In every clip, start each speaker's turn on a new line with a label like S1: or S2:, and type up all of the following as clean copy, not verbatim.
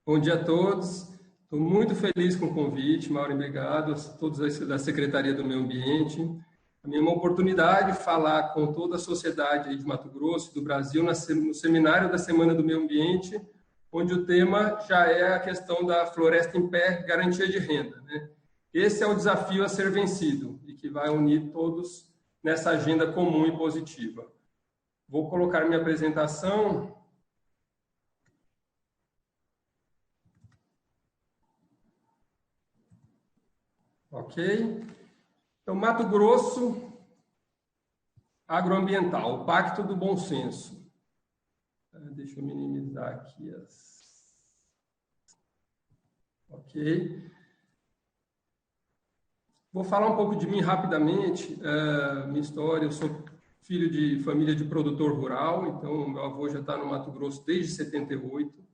S1: Bom dia a todos. Estou muito feliz com o convite, Mauro, obrigado a todos da Secretaria do Meio Ambiente. A minha é uma oportunidade de falar com toda a sociedade aí de Mato Grosso e do Brasil no seminário da Semana do Meio Ambiente, onde o tema já é a questão da floresta em pé, garantia de renda, né? Esse é o desafio a ser vencido e que vai unir todos nessa agenda comum e positiva. Vou colocar minha apresentação. Ok? Então, Mato Grosso, agroambiental, o Pacto do Bom Senso. Deixa eu minimizar aqui as... Ok. Vou falar um pouco de mim rapidamente, minha história. Eu sou filho de família de produtor rural, então meu avô já está no Mato Grosso desde 78.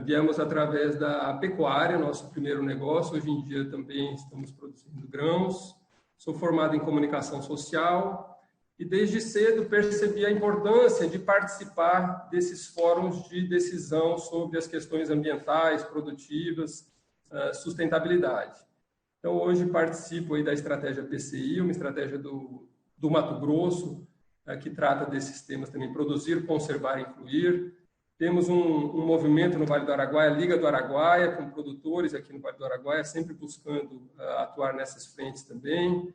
S1: Viemos através da pecuária, nosso primeiro negócio. Hoje em dia também estamos produzindo grãos. Sou formado em comunicação social e desde cedo percebi a importância de participar desses fóruns de decisão sobre as questões ambientais, produtivas, sustentabilidade. Então, hoje participo aí da estratégia PCI, uma estratégia do Mato Grosso, que trata desses temas também, produzir, conservar e incluir. Temos um movimento no Vale do Araguaia, Liga do Araguaia, com produtores aqui no Vale do Araguaia, sempre buscando atuar nessas frentes também.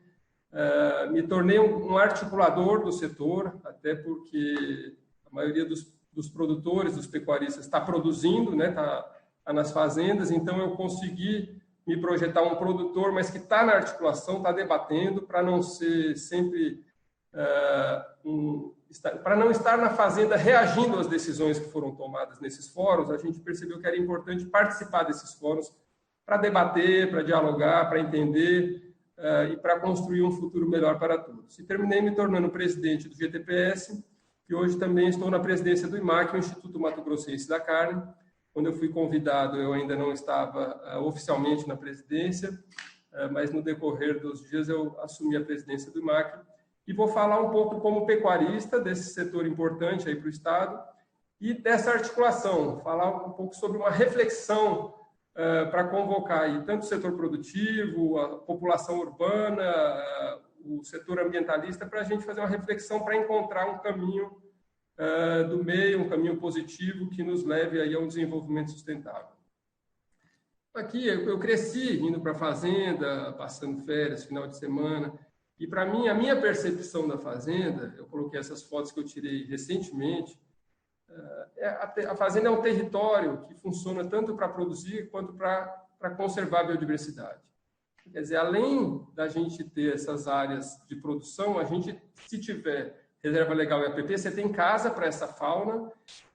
S1: Me tornei um articulador do setor, até porque a maioria dos produtores, dos pecuaristas, está produzindo, né, tá nas fazendas, então eu consegui me projetar um produtor, mas que está na articulação, está debatendo, para não ser sempre... para não estar na fazenda reagindo às decisões que foram tomadas nesses fóruns, a gente percebeu que era importante participar desses fóruns para debater, para dialogar, para entender e para construir um futuro melhor para todos. E terminei me tornando presidente do GTPS, e hoje também estou na presidência do IMAC, o Instituto Mato Grossense da Carne. Quando eu fui convidado, eu ainda não estava oficialmente na presidência, mas no decorrer dos dias eu assumi a presidência do IMAC. E vou falar um pouco como pecuarista desse setor importante aí para o Estado e dessa articulação, falar um pouco sobre uma reflexão para convocar aí tanto o setor produtivo, a população urbana, o setor ambientalista, para a gente fazer uma reflexão para encontrar um caminho do meio, um caminho positivo que nos leve aí a um desenvolvimento sustentável. Aqui eu cresci indo para a fazenda, passando férias, final de semana. E, para mim, a minha percepção da fazenda, eu coloquei essas fotos que eu tirei recentemente, a fazenda é um território que funciona tanto para produzir quanto para conservar a biodiversidade. Quer dizer, além da gente ter essas áreas de produção, a gente, se tiver reserva legal e APP, você tem casa para essa fauna,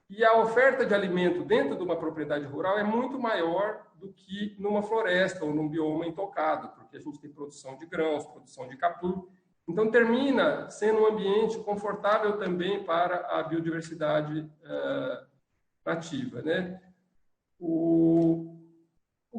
S1: e a oferta de alimento dentro de uma propriedade rural é muito maior do que numa floresta ou num bioma intocado, porque a gente tem produção de grãos, produção de capim. Então, termina sendo um ambiente confortável também para a biodiversidade nativa, né? O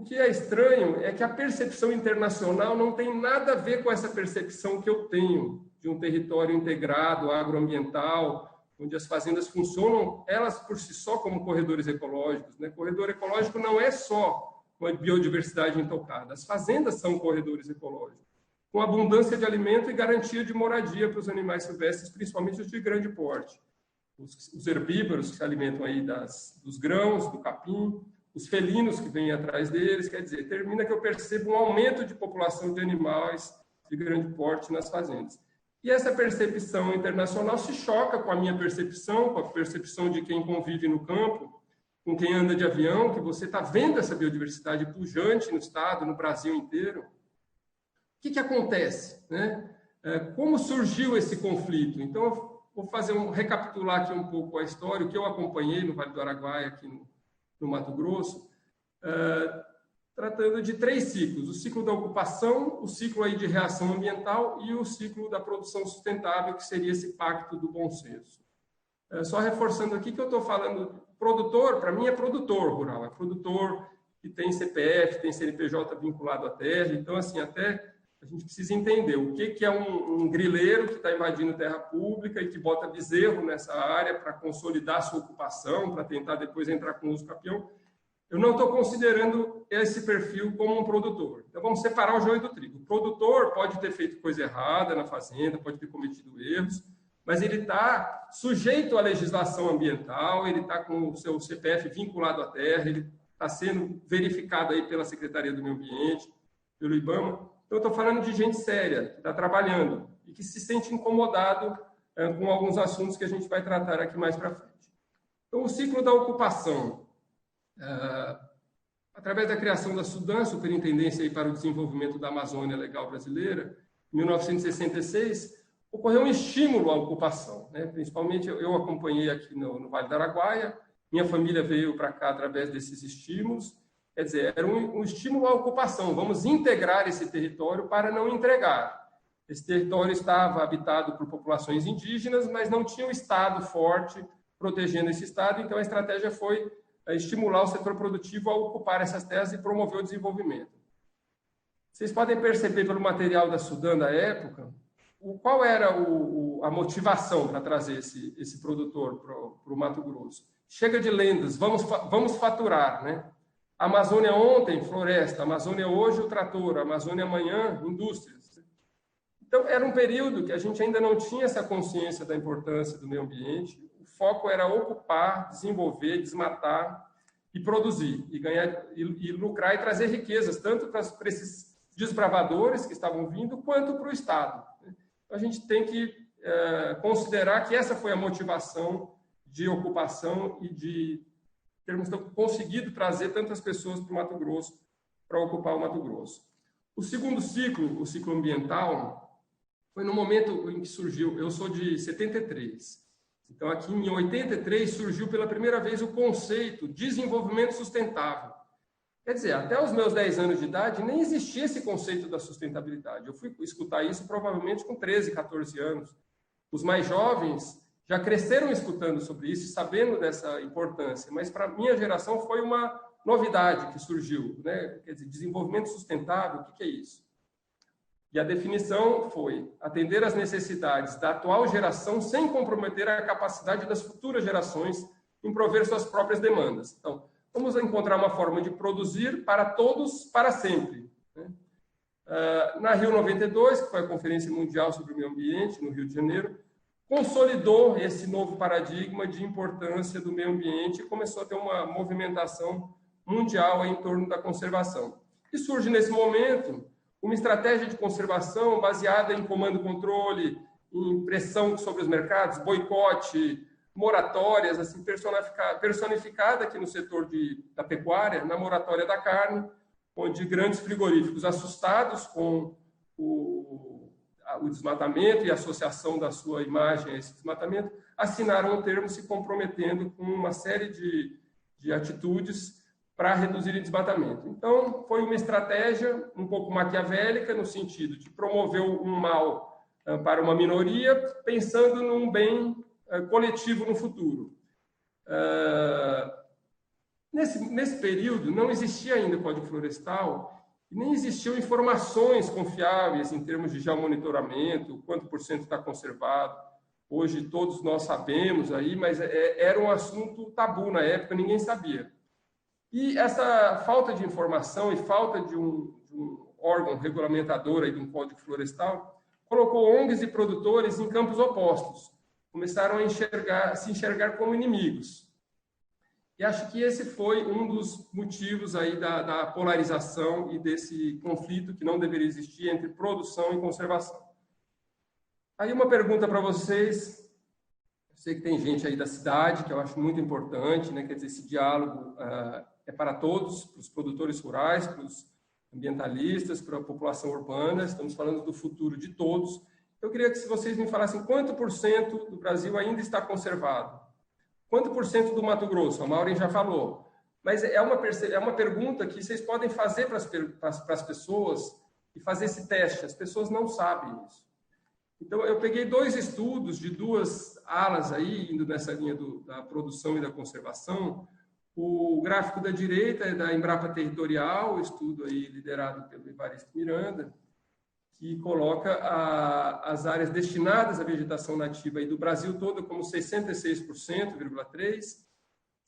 S1: que é estranho é que a percepção internacional não tem nada a ver com essa percepção que eu tenho de um território integrado, agroambiental, onde as fazendas funcionam, elas por si só, como corredores ecológicos, né? Corredor ecológico não é só uma biodiversidade intocada. As fazendas são corredores ecológicos, com abundância de alimento e garantia de moradia para os animais silvestres, principalmente os de grande porte. Os herbívoros que se alimentam aí dos grãos, do capim, os felinos que vêm atrás deles, quer dizer, termina que eu percebo um aumento de população de animais de grande porte nas fazendas. E essa percepção internacional se choca com a minha percepção, com a percepção de quem convive no campo, com quem anda de avião, que você está vendo essa biodiversidade pujante no estado, no Brasil inteiro. O que acontece, né? Como surgiu esse conflito? Então, eu vou recapitular aqui um pouco a história, o que eu acompanhei no Vale do Araguaia, aqui no Mato Grosso, tratando de 3 ciclos: o ciclo da ocupação, o ciclo aí de reação ambiental e o ciclo da produção sustentável, que seria esse pacto do bom senso. Só reforçando aqui que eu estou falando, produtor, para mim é produtor rural, é produtor que tem CPF, tem CNPJ vinculado à terra, então assim, até a gente precisa entender o que é um grileiro que está invadindo terra pública e que bota bezerro nessa área para consolidar a sua ocupação, para tentar depois entrar com uso capião. eu não estou considerando esse perfil como um produtor. Então, vamos separar o joio do trigo. O produtor pode ter feito coisa errada na fazenda, pode ter cometido erros, mas ele está sujeito à legislação ambiental, ele está com o seu CPF vinculado à terra, ele está sendo verificado aí pela Secretaria do Meio Ambiente, pelo IBAMA. Então, eu estou falando de gente séria, que está trabalhando e que se sente incomodado com alguns assuntos que a gente vai tratar aqui mais para frente. Então, o ciclo da ocupação. Através da criação da SUDAM, Superintendência aí para o Desenvolvimento da Amazônia Legal Brasileira, em 1966, ocorreu um estímulo à ocupação, né? Principalmente eu acompanhei aqui no Vale do Araguaia, minha família veio para cá através desses estímulos, quer dizer, era um estímulo à ocupação, vamos integrar esse território para não entregar. Esse território estava habitado por populações indígenas, mas não tinha um Estado forte protegendo esse Estado, então a estratégia foi estimular o setor produtivo a ocupar essas terras e promover o desenvolvimento. Vocês podem perceber pelo material da SUDAM da época, qual era a motivação para trazer esse produtor para o Mato Grosso. Chega de lendas, vamos faturar, né? Amazônia ontem, floresta, Amazônia hoje, o trator, Amazônia amanhã, indústrias. Então, era um período que a gente ainda não tinha essa consciência da importância do meio ambiente. O foco era ocupar, desenvolver, desmatar e produzir, e ganhar, e lucrar e trazer riquezas, tanto para esses desbravadores que estavam vindo, quanto para o Estado. Então, a gente tem que considerar que essa foi a motivação de ocupação e de termos conseguido trazer tantas pessoas para o Mato Grosso, para ocupar o Mato Grosso. O segundo ciclo, o ciclo ambiental, foi no momento em que surgiu, eu sou de 73, então aqui em 83 surgiu pela primeira vez o conceito de desenvolvimento sustentável. Quer dizer, até os meus 10 anos de idade nem existia esse conceito da sustentabilidade. Eu fui escutar isso provavelmente com 13, 14 anos. Os mais jovens já cresceram escutando sobre isso, sabendo dessa importância, mas para a minha geração foi uma novidade que surgiu, né? Quer dizer, desenvolvimento sustentável, o que é isso? E a definição foi atender às necessidades da atual geração sem comprometer a capacidade das futuras gerações em prover suas próprias demandas. Então, vamos encontrar uma forma de produzir para todos, para sempre, né? Na Rio 92, que foi a Conferência Mundial sobre o Meio Ambiente, no Rio de Janeiro, consolidou esse novo paradigma de importância do meio ambiente e começou a ter uma movimentação mundial em torno da conservação. E surge nesse momento uma estratégia de conservação baseada em comando e controle, em pressão sobre os mercados, boicote, moratórias, assim, personificada aqui no setor da pecuária, na moratória da carne, onde grandes frigoríficos assustados com o desmatamento e a associação da sua imagem a esse desmatamento, assinaram um termo se comprometendo com uma série de atitudes para reduzir o desmatamento. Então, foi uma estratégia um pouco maquiavélica, no sentido de promover um mal para uma minoria, pensando num bem coletivo no futuro. Nesse período, não existia ainda o Código Florestal, e nem existiam informações confiáveis em termos de geomonitoramento, quanto por cento está conservado. Hoje todos nós sabemos aí, mas era um assunto tabu na época, ninguém sabia. E essa falta de informação e falta de um órgão regulamentador aí de um Código Florestal colocou ONGs e produtores em campos opostos. Começaram a se enxergar como inimigos. E acho que esse foi um dos motivos aí da polarização e desse conflito que não deveria existir entre produção e conservação. Aí uma pergunta para vocês. Eu sei que tem gente aí da cidade, que eu acho muito importante, né? Quer dizer, esse diálogo é para todos, para os produtores rurais, para os ambientalistas, para a população urbana. Estamos falando do futuro de todos. Eu queria que vocês me falassem quanto por cento do Brasil ainda está conservado. Quanto por cento do Mato Grosso? A Maureen já falou. Mas é uma pergunta que vocês podem fazer para as pessoas e fazer esse teste. As pessoas não sabem isso. Então, eu peguei 2 estudos de 2 alas aí, indo nessa linha da produção e da conservação. O gráfico da direita é da Embrapa Territorial, estudo aí liderado pelo Evaristo Miranda, que coloca as áreas destinadas à vegetação nativa aí do Brasil todo como 66,3%,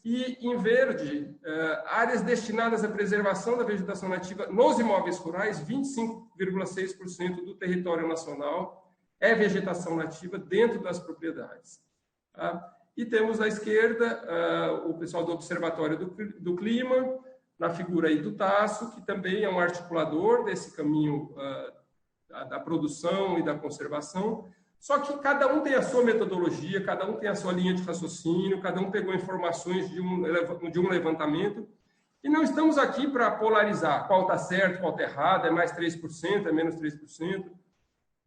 S1: E, em verde, áreas destinadas à preservação da vegetação nativa nos imóveis rurais, 25,6% do território nacional é vegetação nativa dentro das propriedades. Tá? E temos à esquerda o pessoal do Observatório do Clima, na figura aí do Tasso, que também é um articulador desse caminho da produção e da conservação. Só que cada um tem a sua metodologia, cada um tem a sua linha de raciocínio, cada um pegou informações de um levantamento. E não estamos aqui para polarizar qual está certo, qual está errado, é mais 3%, é menos 3%.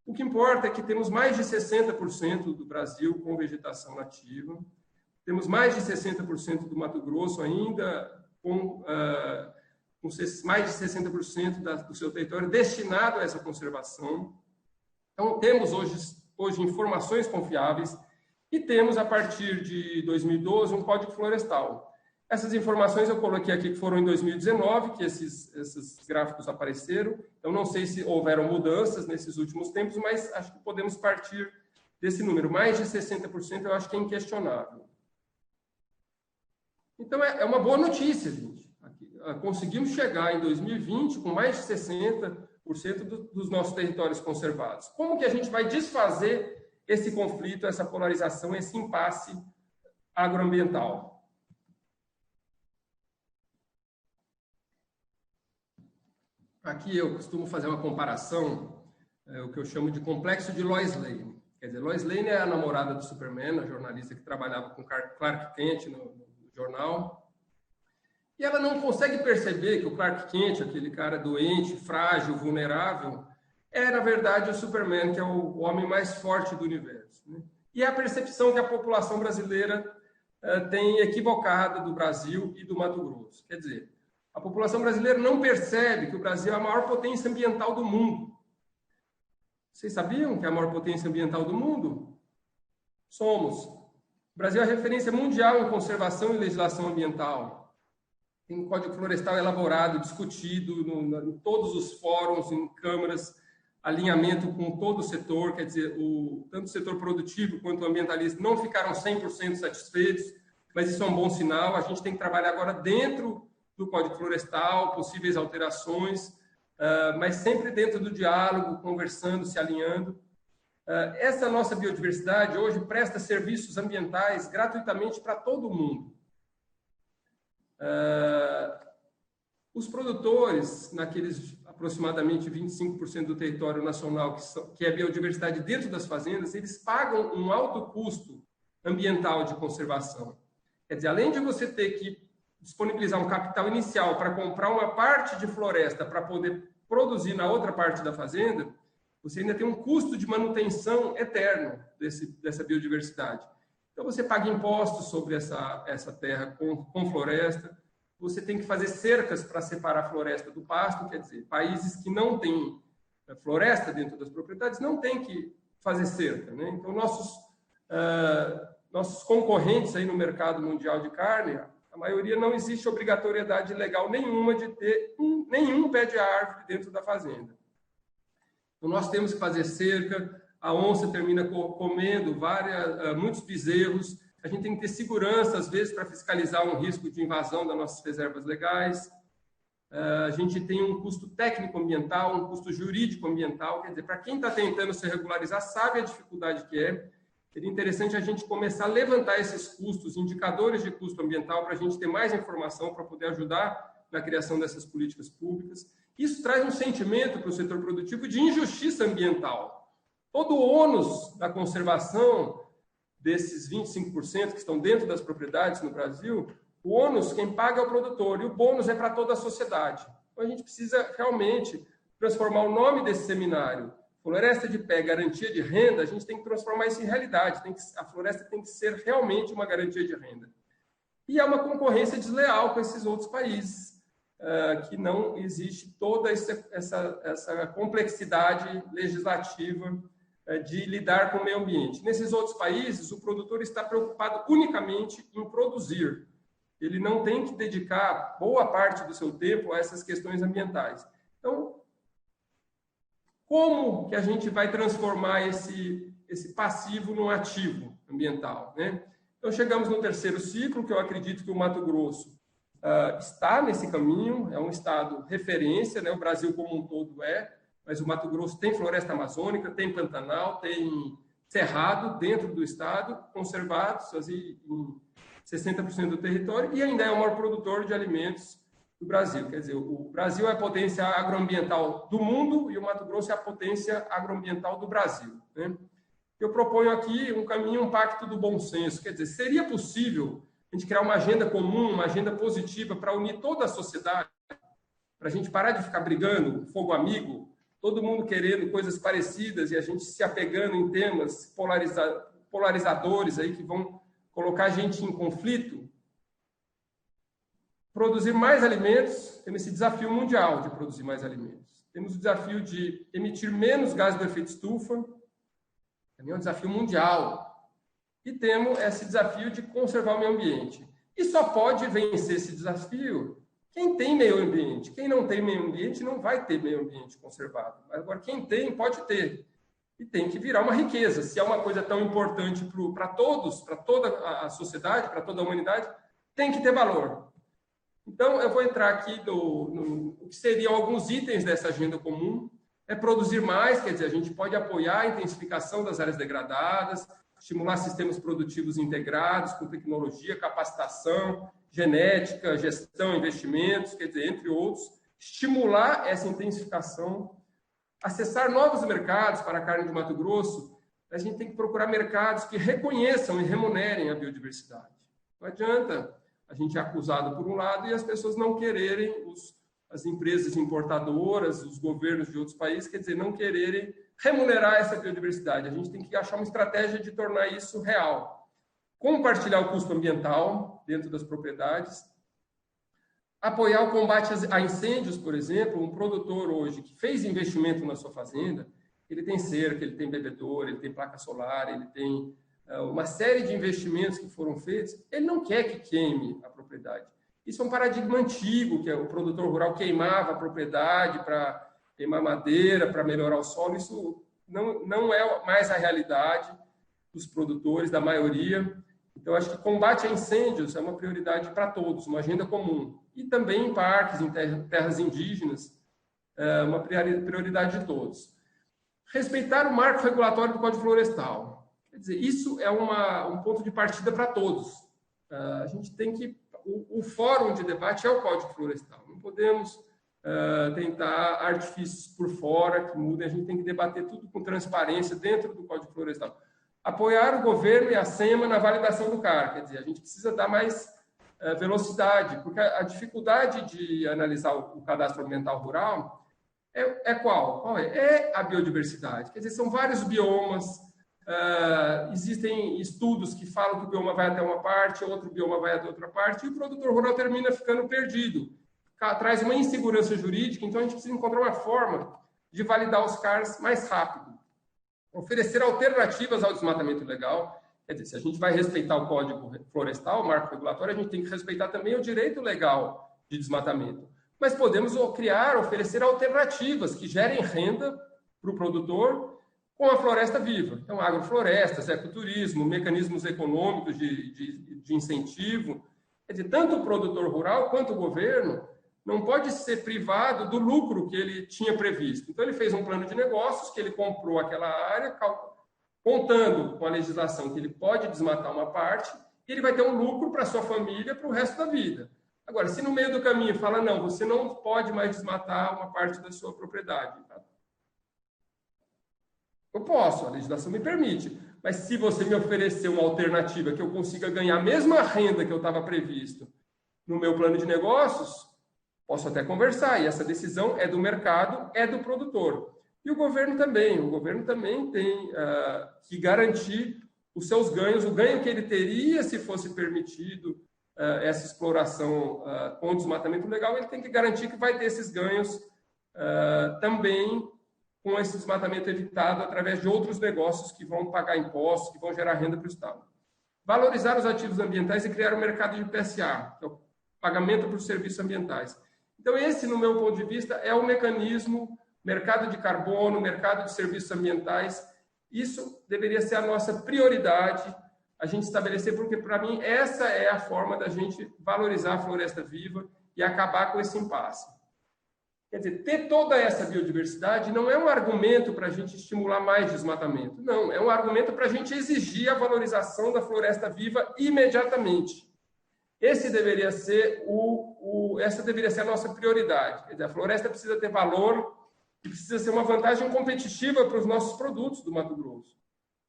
S1: O que importa é que temos mais de 60% do Brasil com vegetação nativa, temos mais de 60% do Mato Grosso ainda com mais de 60% do seu território destinado a essa conservação. Então, temos hoje informações confiáveis e temos, a partir de 2012, um Código Florestal. Essas informações eu coloquei aqui que foram em 2019, que esses gráficos apareceram. Então, não sei se houveram mudanças nesses últimos tempos, mas acho que podemos partir desse número. Mais de 60% eu acho que é inquestionável. Então, é uma boa notícia, gente. Conseguimos chegar em 2020 com mais de 60% dos nossos territórios conservados. Como que a gente vai desfazer esse conflito, essa polarização, esse impasse agroambiental? Aqui eu costumo fazer uma comparação, o que eu chamo de complexo de Lois Lane. Quer dizer, Lois Lane é a namorada do Superman, a jornalista que trabalhava com Clark Kent no jornal. E ela não consegue perceber que o Clark Kent, aquele cara doente, frágil, vulnerável, é, na verdade, o Superman, que é o homem mais forte do universo. Né? E é a percepção que a população brasileira tem equivocada do Brasil e do Mato Grosso. Quer dizer, a população brasileira não percebe que o Brasil é a maior potência ambiental do mundo. Vocês sabiam que é a maior potência ambiental do mundo? Somos. O Brasil é a referência mundial em conservação e legislação ambiental. Tem um Código Florestal elaborado, discutido em todos os fóruns, em câmaras, alinhamento com todo o setor, quer dizer, tanto o setor produtivo quanto o ambientalista não ficaram 100% satisfeitos, mas isso é um bom sinal. A gente tem que trabalhar agora dentro do Código Florestal, possíveis alterações, mas sempre dentro do diálogo, conversando, se alinhando. Essa nossa biodiversidade hoje presta serviços ambientais gratuitamente para todo mundo. Os produtores, naqueles aproximadamente 25% do território nacional que é biodiversidade dentro das fazendas, eles pagam um alto custo ambiental de conservação. Quer dizer, além de você ter que disponibilizar um capital inicial para comprar uma parte de floresta para poder produzir na outra parte da fazenda, você ainda tem um custo de manutenção eterno dessa biodiversidade. Então, você paga impostos sobre essa terra com floresta, você tem que fazer cercas para separar a floresta do pasto, quer dizer, países que não têm floresta dentro das propriedades não têm que fazer cerca. Né? Então, nossos concorrentes aí no mercado mundial de carne, a maioria não existe obrigatoriedade legal nenhuma de ter nenhum pé de árvore dentro da fazenda. Então, nós temos que fazer cerca, a onça termina comendo muitos bezerros, a gente tem que ter segurança, às vezes, para fiscalizar um risco de invasão das nossas reservas legais. A gente tem um custo técnico-ambiental, um custo jurídico-ambiental, quer dizer, para quem está tentando se regularizar, sabe a dificuldade que é. Seria interessante a gente começar a levantar esses custos, indicadores de custo ambiental, para a gente ter mais informação, para poder ajudar na criação dessas políticas públicas. Isso traz um sentimento para o setor produtivo de injustiça ambiental. Todo o ônus da conservação desses 25% que estão dentro das propriedades no Brasil, o ônus quem paga é o produtor e o bônus é para toda a sociedade. Então a gente precisa realmente transformar o nome desse seminário, Floresta de Pé, Garantia de Renda, a gente tem que transformar isso em realidade, a floresta tem que ser realmente uma garantia de renda. E é uma concorrência desleal com esses outros países, que não existe toda essa complexidade legislativa de lidar com o meio ambiente. Nesses outros países, o produtor está preocupado unicamente em produzir. Ele não tem que dedicar boa parte do seu tempo a essas questões ambientais. Então, como que a gente vai transformar esse passivo num ativo ambiental, né? Então, chegamos no terceiro ciclo, que eu acredito que o Mato Grosso está nesse caminho, é um estado referência, né? O Brasil como um todo mas o Mato Grosso tem floresta amazônica, tem Pantanal, tem cerrado dentro do estado, conservados assim, em 60% do território, e ainda é o maior produtor de alimentos do Brasil. Quer dizer, o Brasil é a potência agroambiental do mundo e o Mato Grosso é a potência agroambiental do Brasil, né? Eu proponho aqui um caminho, um pacto do bom senso. Quer dizer, seria possível a gente criar uma agenda comum, uma agenda positiva para unir toda a sociedade, para a gente parar de ficar brigando, fogo amigo, todo mundo querendo coisas parecidas e a gente se apegando em temas polarizadores aí que vão colocar a gente em conflito? Produzir mais alimentos, temos esse desafio mundial de produzir mais alimentos. Temos o desafio de emitir menos gases do efeito estufa, também é um desafio mundial. E temos esse desafio de conservar o meio ambiente. E só pode vencer esse desafio quem tem meio ambiente. Quem não tem meio ambiente não vai ter meio ambiente conservado. Agora, quem tem, pode ter. E tem que virar uma riqueza. Se é uma coisa tão importante para todos, para toda a sociedade, para toda a humanidade, tem que ter valor. Então, eu vou entrar aqui no que seriam alguns itens dessa agenda comum. É produzir mais, quer dizer, a gente pode apoiar a intensificação das áreas degradadas, estimular sistemas produtivos integrados com tecnologia, capacitação, genética, gestão, investimentos, quer dizer, entre outros, estimular essa intensificação, acessar novos mercados para a carne de Mato Grosso. A gente tem que procurar mercados que reconheçam e remunerem a biodiversidade. Não adianta a gente é acusado por um lado e as pessoas não quererem, as empresas importadoras, os governos de outros países, quer dizer, não quererem remunerar essa biodiversidade. A gente tem que achar uma estratégia de tornar isso real. Compartilhar o custo ambiental dentro das propriedades, apoiar o combate a incêndios, por exemplo. Um produtor hoje que fez investimento na sua fazenda, ele tem cerca, ele tem bebedouro, ele tem placa solar, ele tem uma série de investimentos que foram feitos, ele não quer que queime a propriedade. Isso é um paradigma antigo, que o produtor rural queimava a propriedade para queimar madeira, para melhorar o solo. Isso não é mais a realidade dos produtores, da maioria. Então, acho que combate a incêndios é uma prioridade para todos, uma agenda comum. E também em parques, em terras indígenas, é uma prioridade de todos. Respeitar o marco regulatório do Código Florestal. Quer dizer, isso é um ponto de partida para todos. A gente tem que... O fórum de debate é o Código Florestal. Não podemos tentar artifícios por fora que mudem. A gente tem que debater tudo com transparência dentro do Código Florestal. Apoiar o governo e a SEMA na validação do CAR. Quer dizer, a gente precisa dar mais velocidade, porque a dificuldade de analisar o cadastro ambiental rural qual? Qual é? É a biodiversidade. Quer dizer, são vários biomas. Existem estudos que falam que o bioma vai até uma parte, outro bioma vai até outra parte, e o produtor rural termina ficando perdido. Traz uma insegurança jurídica, então a gente precisa encontrar uma forma de validar os CARs mais rápido. Oferecer alternativas ao desmatamento ilegal. Quer dizer, se a gente vai respeitar o Código Florestal, o marco regulatório, a gente tem que respeitar também o direito legal de desmatamento. Mas podemos oferecer alternativas que gerem renda para o produtor com a floresta viva. Então, agroflorestas, ecoturismo, mecanismos econômicos de incentivo. Quer dizer, tanto o produtor rural quanto o governo não pode ser privado do lucro que ele tinha previsto. Então, ele fez um plano de negócios, que ele comprou aquela área, contando com a legislação que ele pode desmatar uma parte, e ele vai ter um lucro para a sua família para o resto da vida. Agora, se no meio do caminho fala, não, você não pode mais desmatar uma parte da sua propriedade, tá? Eu posso, a legislação me permite. Mas se você me oferecer uma alternativa que eu consiga ganhar a mesma renda que eu estava previsto no meu plano de negócios, posso até conversar. E essa decisão é do mercado, é do produtor. E o governo também. O governo também tem que garantir os seus ganhos, o ganho que ele teria se fosse permitido essa exploração com desmatamento legal, ele tem que garantir que vai ter esses ganhos também com esse desmatamento evitado através de outros negócios que vão pagar impostos, que vão gerar renda para o Estado. Valorizar os ativos ambientais e criar um mercado de PSA, que é o pagamento por serviços ambientais. Então, esse, no meu ponto de vista, é o mecanismo, mercado de carbono, mercado de serviços ambientais. Isso deveria ser a nossa prioridade a gente estabelecer, porque, para mim, essa é a forma da gente valorizar a floresta viva e acabar com esse impasse. Quer dizer, ter toda essa biodiversidade não é um argumento para a gente estimular mais desmatamento. Não, é um argumento para a gente exigir a valorização da floresta viva imediatamente. Essa deveria ser a nossa prioridade. Quer dizer, a floresta precisa ter valor e precisa ser uma vantagem competitiva para os nossos produtos do Mato Grosso.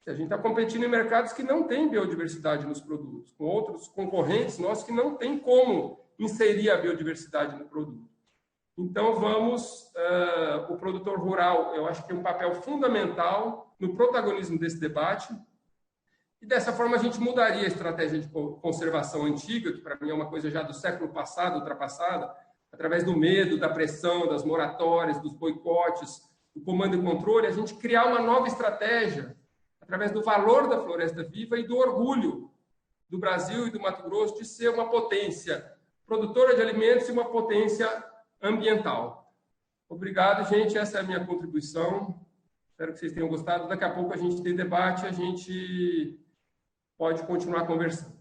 S1: A gente está competindo em mercados que não têm biodiversidade nos produtos, com outros concorrentes nossos que não têm como inserir a biodiversidade no produto. Então, o produtor rural, eu acho que tem um papel fundamental no protagonismo desse debate, e dessa forma a gente mudaria a estratégia de conservação antiga, que para mim é uma coisa já do século passado, ultrapassada, através do medo, da pressão, das moratórias, dos boicotes, do comando e controle, a gente criar uma nova estratégia, através do valor da floresta viva e do orgulho do Brasil e do Mato Grosso de ser uma potência produtora de alimentos e uma potência ambiental. Obrigado, gente. Essa é a minha contribuição. Espero que vocês tenham gostado. Daqui a pouco a gente tem debate, a gente pode continuar conversando.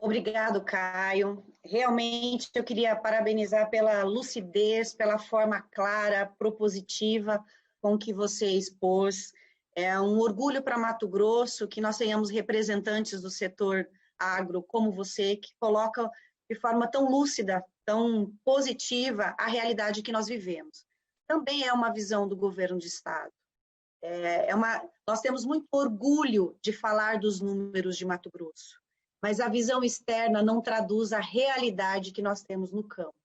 S2: Obrigado, Caio. Realmente, eu queria parabenizar pela lucidez, pela forma clara, propositiva com que você expôs. É um orgulho para Mato Grosso que nós tenhamos representantes do setor agro como você, que coloca de forma tão lúcida, tão positiva a realidade que nós vivemos. Também é uma visão do governo de Estado. Nós temos muito orgulho de falar dos números de Mato Grosso, mas a visão externa não traduz a realidade que nós temos no campo.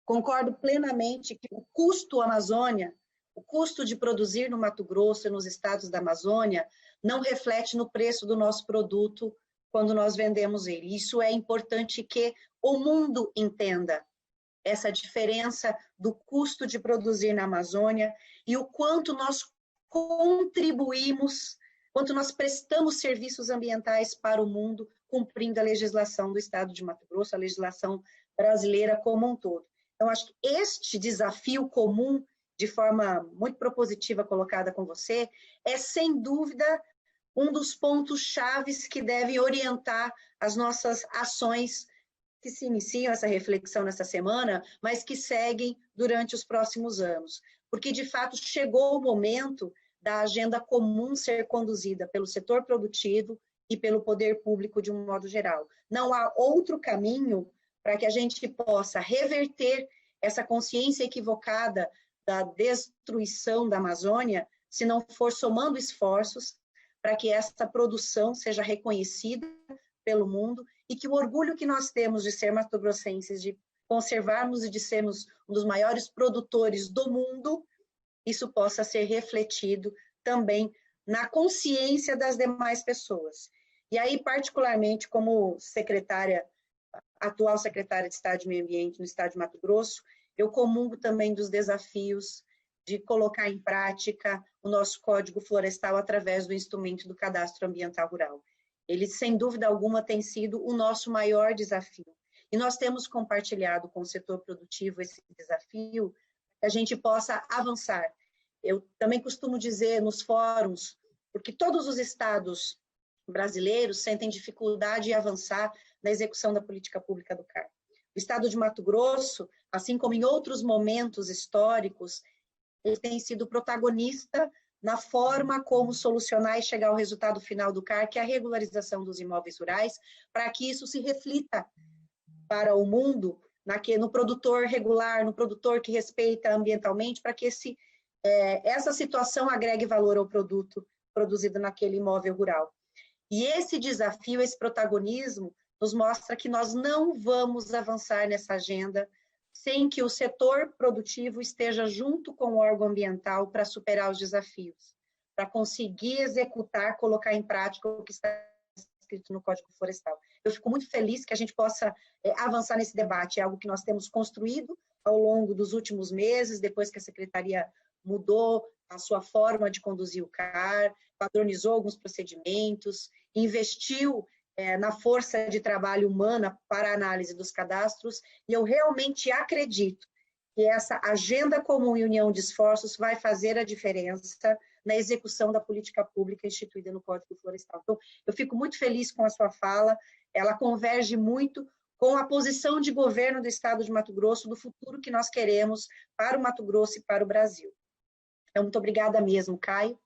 S2: Concordo plenamente que o custo Amazônia, o custo de produzir no Mato Grosso e nos estados da Amazônia, não reflete no preço do nosso produto quando nós vendemos ele. Isso é importante que o mundo entenda essa diferença do custo de produzir na Amazônia e o quanto nós contribuímos, quanto nós prestamos serviços ambientais para o mundo, cumprindo a legislação do Estado de Mato Grosso, a legislação brasileira como um todo. Então, acho que este desafio comum, de forma muito propositiva colocada com você, é, sem dúvida, um dos pontos chaves que deve orientar as nossas ações que se iniciam essa reflexão nessa semana, mas que seguem durante os próximos anos. Porque, de fato, chegou o momento da agenda comum ser conduzida pelo setor produtivo e pelo poder público de um modo geral. Não há outro caminho para que a gente possa reverter essa consciência equivocada da destruição da Amazônia, se não for somando esforços para que essa produção seja reconhecida pelo mundo e que o orgulho que nós temos de ser mato-grossenses, de conservarmos e de sermos um dos maiores produtores do mundo, isso possa ser refletido também na consciência das demais pessoas. E aí, particularmente, como atual secretária de Estado de Meio Ambiente no Estado de Mato Grosso, eu comungo também dos desafios de colocar em prática o nosso Código Florestal através do instrumento do Cadastro Ambiental Rural. Ele, sem dúvida alguma, tem sido o nosso maior desafio. E nós temos compartilhado com o setor produtivo esse desafio, que a gente possa avançar. Eu também costumo dizer nos fóruns, porque todos os estados brasileiros sentem dificuldade em avançar na execução da política pública do CAR. O estado de Mato Grosso, assim como em outros momentos históricos, ele tem sido protagonista na forma como solucionar e chegar ao resultado final do CAR, que é a regularização dos imóveis rurais, para que isso se reflita para o mundo, no produtor regular, no produtor que respeita ambientalmente, para que essa situação agregue valor ao produto produzido naquele imóvel rural. E esse desafio, esse protagonismo, nos mostra que nós não vamos avançar nessa agenda sem que o setor produtivo esteja junto com o órgão ambiental para superar os desafios, para conseguir executar, colocar em prática o que está escrito no Código Florestal. Eu fico muito feliz que a gente possa avançar nesse debate, é algo que nós temos construído ao longo dos últimos meses, depois que a Secretaria mudou a sua forma de conduzir o CAR, padronizou alguns procedimentos, investiu na força de trabalho humana para a análise dos cadastros, e eu realmente acredito que essa agenda comum e união de esforços vai fazer a diferença na execução da política pública instituída no Código Florestal. Então, eu fico muito feliz com a sua fala, ela converge muito com a posição de governo do Estado de Mato Grosso, do futuro que nós queremos para o Mato Grosso e para o Brasil. Então, muito obrigada mesmo, Caio.